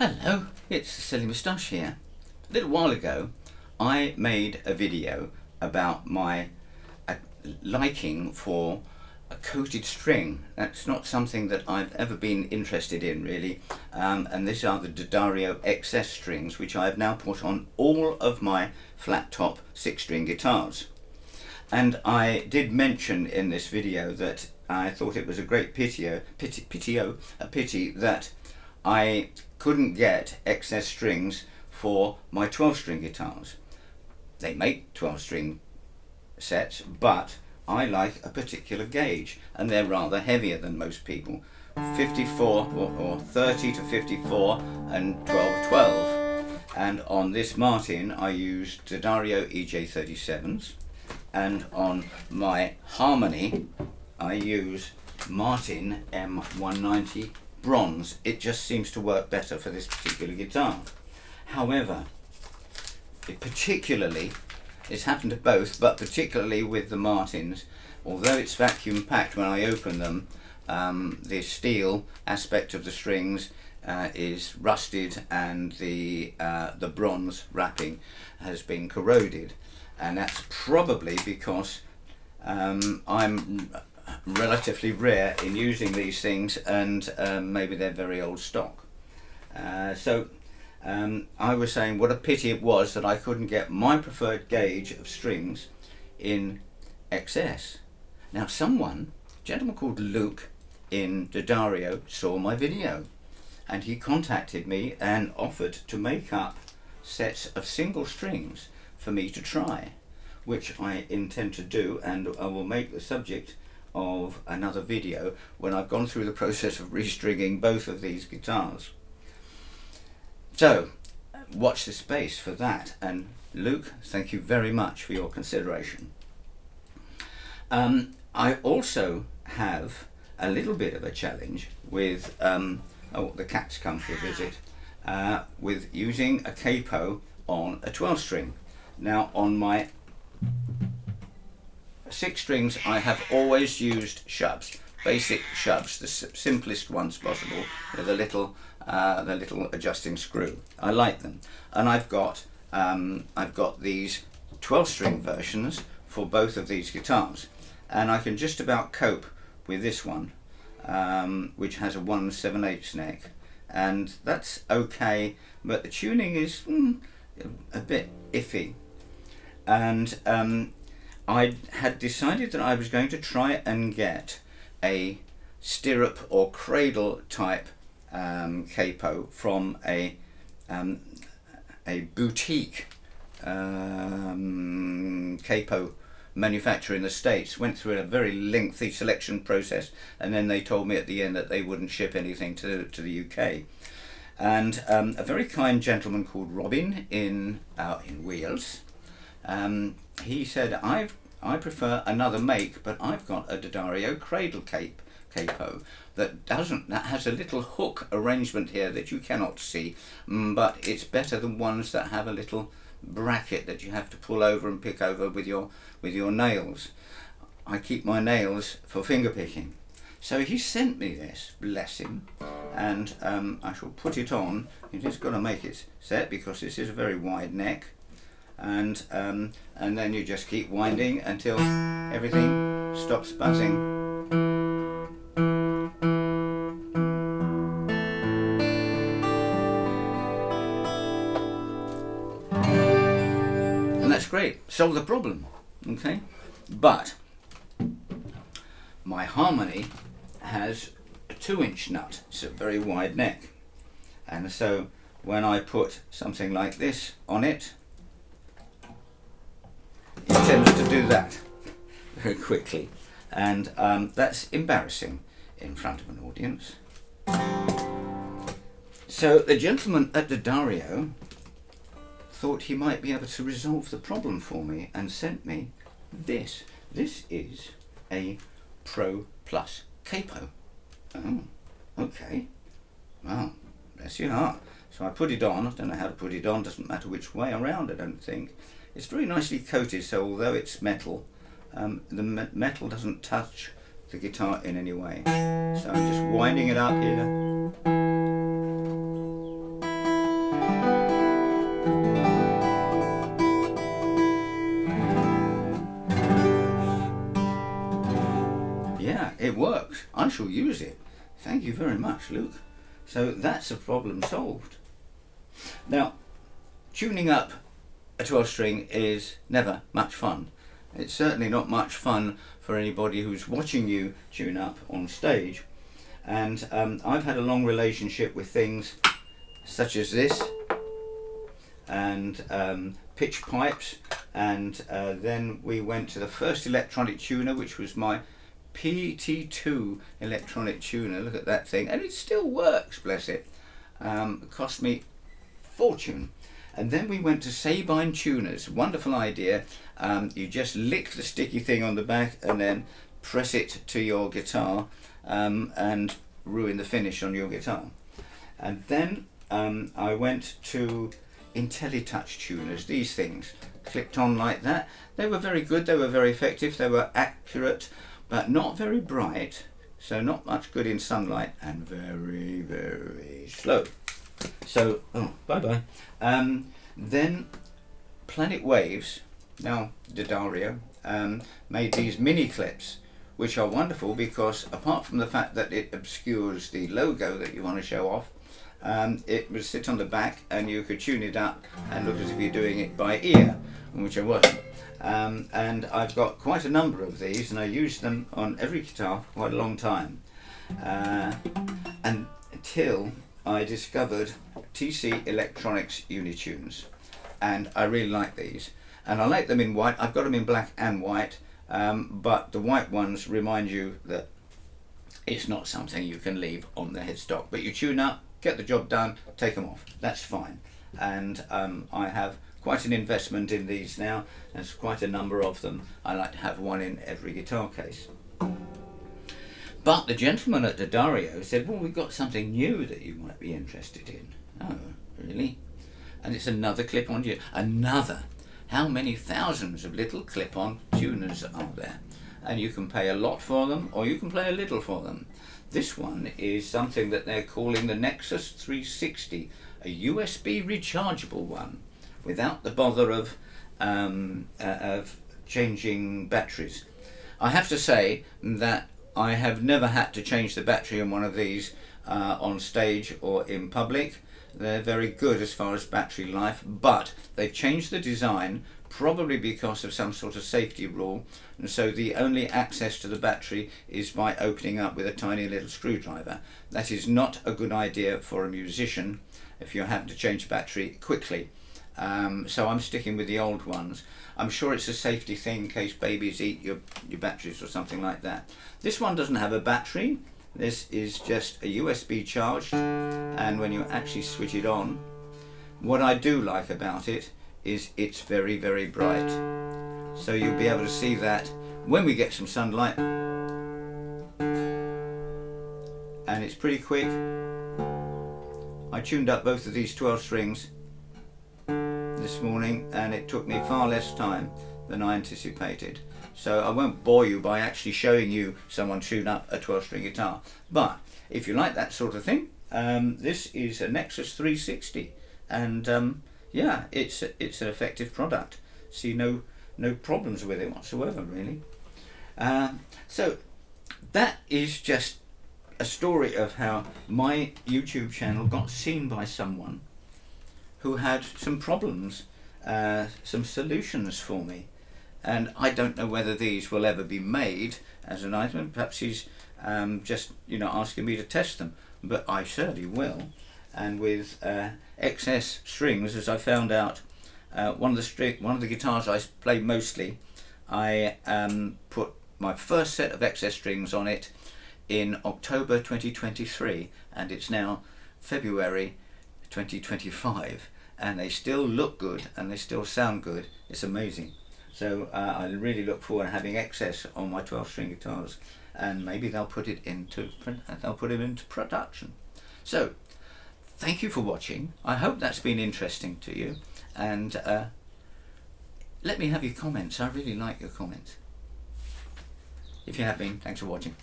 Hello, it's Silly Moustache here. A little while ago I made a video about my liking for a coated string. That's not something that I've ever been interested in really, and these are the D'Addario XS strings, which I have now put on all of my flat top 6-string guitars. And I did mention in this video that I thought it was a great pity that I couldn't get XS strings for my 12-string guitars. They make 12-string sets, but I like a particular gauge, and they're rather heavier than most people. 54 or 30 to 54 and 12. And on this Martin I used D'Addario EJ37s, and on my Harmony I use Martin M190 bronze. It just seems to work better for this particular guitar. However, it's happened to both, but particularly with the Martins, although it's vacuum packed when I open them, the steel aspect of the strings is rusted, and the bronze wrapping has been corroded, and that's probably because I'm relatively rare in using these things, and maybe they're very old stock. So I was saying what a pity it was that I couldn't get my preferred gauge of strings in XS. Now a gentleman called Luke in D'Addario saw my video, and he contacted me and offered to make up sets of single strings for me to try, which I intend to do, and I will make the subject of another video when I've gone through the process of restringing both of these guitars. So watch this space for that, and Luke, thank you very much for your consideration. I also have a little bit of a challenge with the cats come for a visit, with using a capo on a 12-string. Now on my 6 strings I have always used shubs, basic shubs, the simplest ones possible, with the little adjusting screw. I like them, and I've got these 12-string versions for both of these guitars, and I can just about cope with this one, which has a 1 7/8 neck, and that's okay, but the tuning is a bit iffy. And I had decided that I was going to try and get a stirrup or cradle type capo from a boutique capo manufacturer in the States. Went through a very lengthy selection process, and then they told me at the end that they wouldn't ship anything to the UK. And a very kind gentleman called Robin in Wales, he said, I prefer another make, but I've got a D'Addario cradle capo that has a little hook arrangement here that you cannot see, but it's better than ones that have a little bracket that you have to pull over and pick over with your nails. I keep my nails for finger picking. So he sent me this, bless him, and I shall put it on. You just got to make it set, because this is a very wide neck, and then you just keep winding until everything stops buzzing. And that's great, solve the problem, okay? But my Harmony has a 2-inch nut. It's a very wide neck, and so when I put something like this on it, it tends to do that very quickly, and that's embarrassing in front of an audience. So the gentleman at D'Addario thought he might be able to resolve the problem for me, and sent me this. This is a Pro Plus capo. Oh, okay. Well, bless your heart. So I put it on. I don't know how to put it on. Doesn't matter which way around, I don't think. It's very nicely coated, so although it's metal, the metal doesn't touch the guitar in any way. So I'm just winding it up here. it works. I shall use it. Thank you very much, Luke. So that's a problem solved. Now, tuning up a 12 string is never much fun. It's certainly not much fun for anybody who's watching you tune up on stage. And I've had a long relationship with things such as this, and pitch pipes, and then we went to the first electronic tuner, which was my PT2 electronic tuner. Look at that thing, and it still works, bless it. It cost me fortune. And then we went to Sabine tuners. Wonderful idea. You just lick the sticky thing on the back and then press it to your guitar, and ruin the finish on your guitar. And then I went to IntelliTouch tuners. These things clicked on like that. They were very good, they were very effective, they were accurate, but not very bright, so not much good in sunlight, and very, very slow. So, bye-bye. Then Planet Waves, now D'Addario, made these mini clips, which are wonderful because apart from the fact that it obscures the logo that you want to show off, it would sit on the back and you could tune it up and look as if you're doing it by ear, which I wasn't. And I've got quite a number of these, and I used them on every guitar for quite a long time, and until I discovered TC Electronics Unitunes, and I really like these, and I like them in white. I've got them in black and white, but the white ones remind you that it's not something you can leave on the headstock, but you tune up, get the job done, take them off, that's fine. And I have quite an investment in these now. There's quite a number of them. I like to have one in every guitar case. But the gentleman at D'Addario said, well, we've got something new that you might be interested in. Oh, really? And it's another clip-on tuner. Another. How many thousands of little clip-on tuners are there? And you can pay a lot for them, or you can pay a little for them. This one is something that they're calling the Nexxus 360, a USB rechargeable one, without the bother of changing batteries. I have to say that I have never had to change the battery on one of these on stage or in public. They're very good as far as battery life, but they've changed the design, probably because of some sort of safety rule, and so the only access to the battery is by opening up with a tiny little screwdriver. That is not a good idea for a musician if you're having to change the battery quickly. So I'm sticking with the old ones. I'm sure it's a safety thing in case babies eat your batteries or something like that. This one doesn't have a battery. This is just a USB charged, and when you actually switch it on, what I do like about it is it's very, very bright. So you'll be able to see that when we get some sunlight, and it's pretty quick. I tuned up both of these 12 strings this morning, and it took me far less time than I anticipated. So I won't bore you by actually showing you someone tune up a 12-string guitar, but if you like that sort of thing, this is a Nexxus 360, and yeah, it's an effective product. See no problems with it whatsoever, really. So that is just a story of how my YouTube channel got seen by someone who had some problems, some solutions for me. And I don't know whether these will ever be made as an item. Perhaps he's just asking me to test them, but I certainly will. And with excess strings, as I found out, one of the guitars I play mostly, I put my first set of excess strings on it in October 2023, and it's now February 2025, and they still look good and they still sound good. It's amazing. So I really look forward to having excess on my 12-string guitars, and maybe they'll put it into production. So thank you for watching. I hope that's been interesting to you, and let me have your comments. I really like your comments. If you have been, thanks for watching.